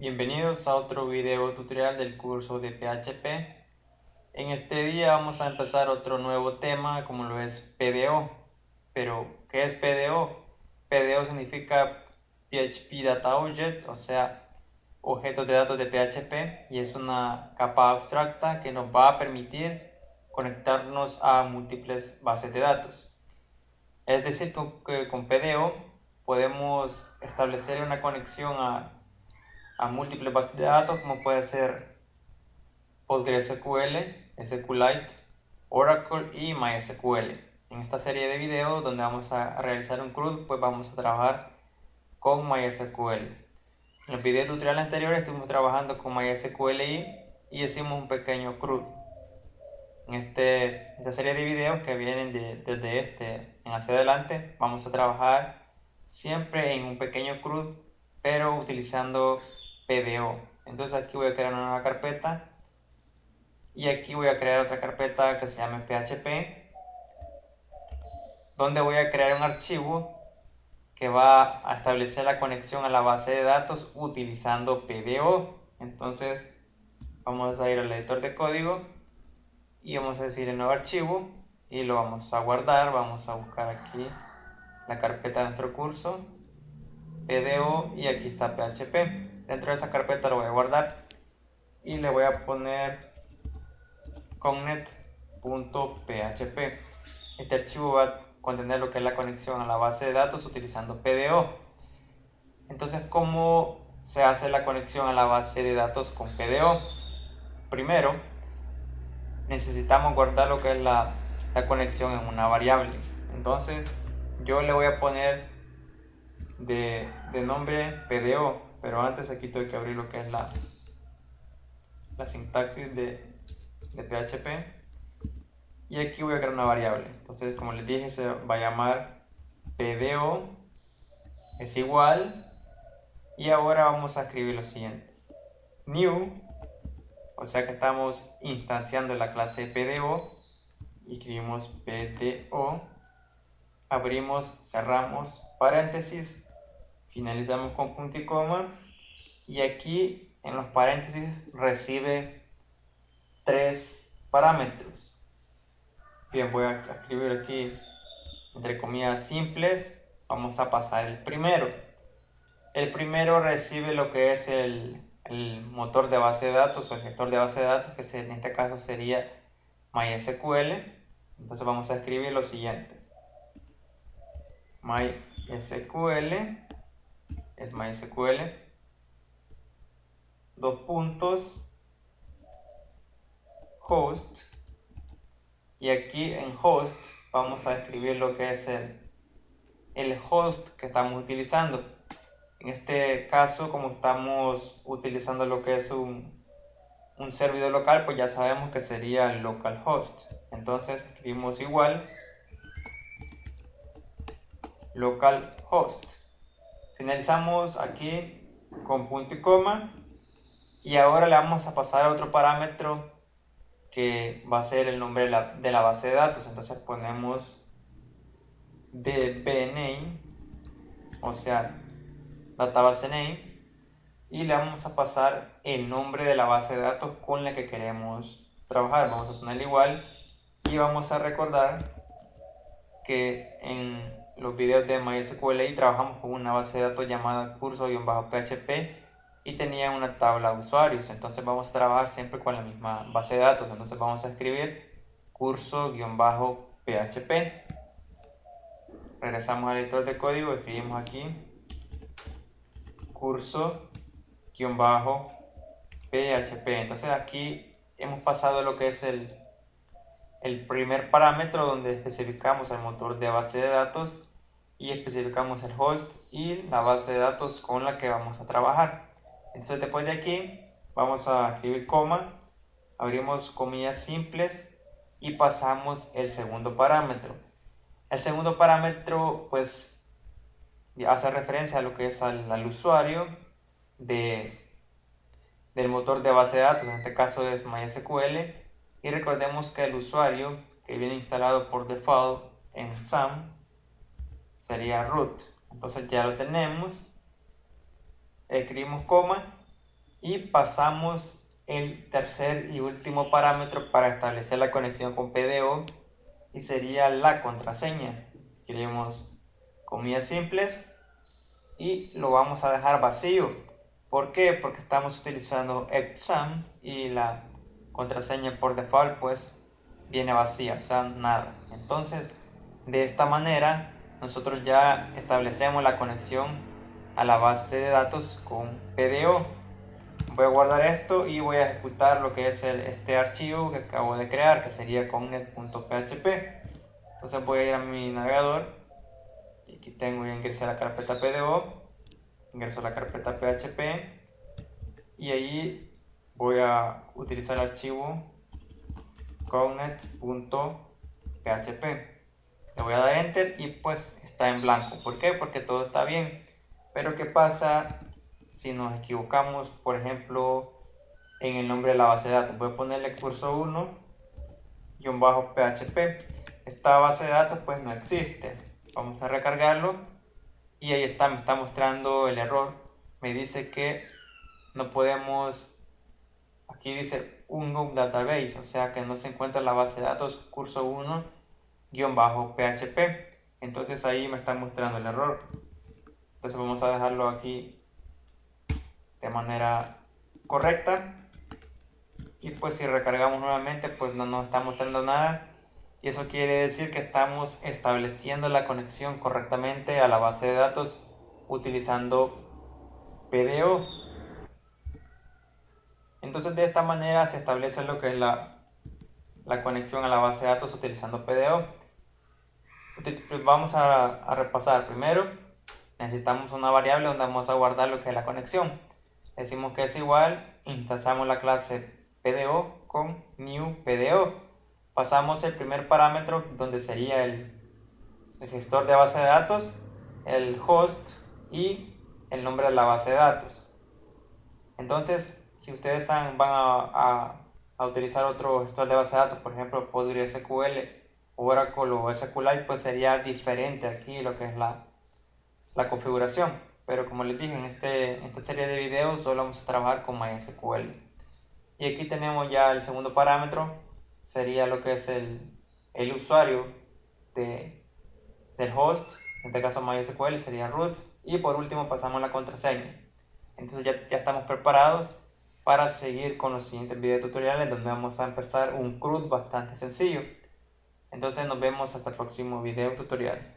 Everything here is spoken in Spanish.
Bienvenidos a otro video tutorial del curso de PHP. En este día vamos a empezar otro nuevo tema como lo es PDO. Pero, ¿qué es PDO? PDO significa PHP Data Object, o sea, objetos de datos de PHP, y es una capa abstracta que nos va a permitir conectarnos a múltiples bases de datos. Es decir, que con PDO podemos establecer una conexión a múltiples bases de datos como puede ser PostgreSQL, SQLite, Oracle y MySQL. En esta serie de videos donde vamos a realizar un CRUD, pues vamos a trabajar con MySQL. En los videos tutoriales anteriores estuvimos trabajando con MySQLi y hicimos un pequeño CRUD. En esta serie de videos que vienen desde este en hacia adelante, vamos a trabajar siempre en un pequeño CRUD, pero utilizando PDO. Entonces aquí voy a crear una nueva carpeta y aquí voy a crear otra carpeta que se llame PHP, donde voy a crear un archivo que va a establecer la conexión a la base de datos utilizando PDO. Entonces vamos a ir al editor de código y vamos a decir el nuevo archivo y lo vamos a guardar. Vamos a buscar aquí la carpeta de nuestro curso, PDO, y aquí está PHP. Dentro de esa carpeta lo voy a guardar y le voy a poner connect.php. Este archivo va a contener lo que es la conexión a la base de datos utilizando PDO. Entonces, ¿cómo se hace la conexión a la base de datos con PDO? Primero, necesitamos guardar lo que es la conexión en una variable. Entonces, yo le voy a poner de nombre PDO, pero antes aquí tengo que abrir lo que es la sintaxis de PHP, y aquí voy a crear una variable. Entonces, como les dije, se va a llamar PDO es igual, y ahora vamos a escribir lo siguiente: new, o sea que estamos instanciando la clase PDO, y escribimos PDO, abrimos, cerramos paréntesis, finalizamos con punto y coma, y aquí en los paréntesis recibe 3 parámetros. Bien, voy a escribir aquí entre comillas simples. Vamos a pasar el primero. El primero recibe lo que es el motor de base de datos o el gestor de base de datos, que en este caso sería MySQL. Entonces vamos a escribir lo siguiente: MySQL es MySQL, dos puntos, host, y aquí en host vamos a escribir lo que es el host que estamos utilizando. En este caso, como estamos utilizando lo que es un servidor local, pues ya sabemos que sería localhost. Entonces escribimos igual localhost. Finalizamos aquí con punto y coma, y ahora le vamos a pasar otro parámetro que va a ser el nombre de la base de datos. Entonces ponemos dbName, o sea, database name, y le vamos a pasar el nombre de la base de datos con la que queremos trabajar. Vamos a ponerle igual, y vamos a recordar que en los videos de MySQL trabajamos con una base de datos llamada curso-php y tenía una tabla de usuarios. Entonces vamos a trabajar siempre con la misma base de datos. Entonces vamos a escribir curso-php. Regresamos al editor de código, escribimos aquí curso-php. Entonces aquí hemos pasado lo que es el primer parámetro, donde especificamos el motor de base de datos y especificamos el host y la base de datos con la que vamos a trabajar. Entonces después de aquí vamos a escribir coma, abrimos comillas simples y pasamos el segundo parámetro. El segundo parámetro pues hace referencia a lo que es al usuario del motor de base de datos. En este caso es MySQL, y recordemos que el usuario que viene instalado por default en SAM sería root. Entonces ya lo tenemos, escribimos coma y pasamos el tercer y último parámetro para establecer la conexión con PDO y sería la contraseña. Escribimos comillas simples y lo vamos a dejar vacío. ¿Por qué? Porque estamos utilizando exam y la contraseña por default pues viene vacía, o sea, nada. Entonces, de esta manera nosotros ya establecemos la conexión a la base de datos con PDO. Voy a guardar esto y voy a ejecutar lo que es este archivo que acabo de crear, que sería connect.php. Entonces voy a ir a mi navegador y aquí tengo, ya ingresé a la carpeta PDO, ingreso a la carpeta PHP y ahí voy a utilizar el archivo connect.php. Le voy a dar enter y pues está en blanco. ¿Por qué? Porque todo está bien. Pero ¿qué pasa si nos equivocamos, por ejemplo, en el nombre de la base de datos? Voy a ponerle curso 1-php. Esta base de datos pues no existe. Vamos a recargarlo y ahí está, me está mostrando el error. Me dice que no podemos, aquí dice unknown database, o sea que no se encuentra la base de datos curso 1-php. Entonces ahí me está mostrando el error. Entonces vamos a dejarlo aquí de manera correcta y pues si recargamos nuevamente pues no nos está mostrando nada y eso quiere decir que estamos estableciendo la conexión correctamente a la base de datos utilizando PDO. Entonces de esta manera se establece lo que es la conexión a la base de datos utilizando PDO. Vamos a repasar. Primero necesitamos una variable donde vamos a guardar lo que es la conexión. Decimos que es igual, instanciamos la clase PDO con new PDO. Pasamos el primer parámetro donde sería el gestor de base de datos, el host y el nombre de la base de datos. Entonces, si ustedes van a utilizar otro gestor de base de datos, por ejemplo PostgreSQL, Oracle o SQLite, pues sería diferente aquí lo que es la configuración. Pero como les dije, en esta serie de videos solo vamos a trabajar con MySQL. Y aquí tenemos ya el segundo parámetro, sería lo que es el usuario del host, en este caso MySQL sería root. Y por último pasamos la contraseña. Entonces ya estamos preparados para seguir con los siguientes videos tutoriales donde vamos a empezar un CRUD bastante sencillo. Entonces nos vemos hasta el próximo video tutorial.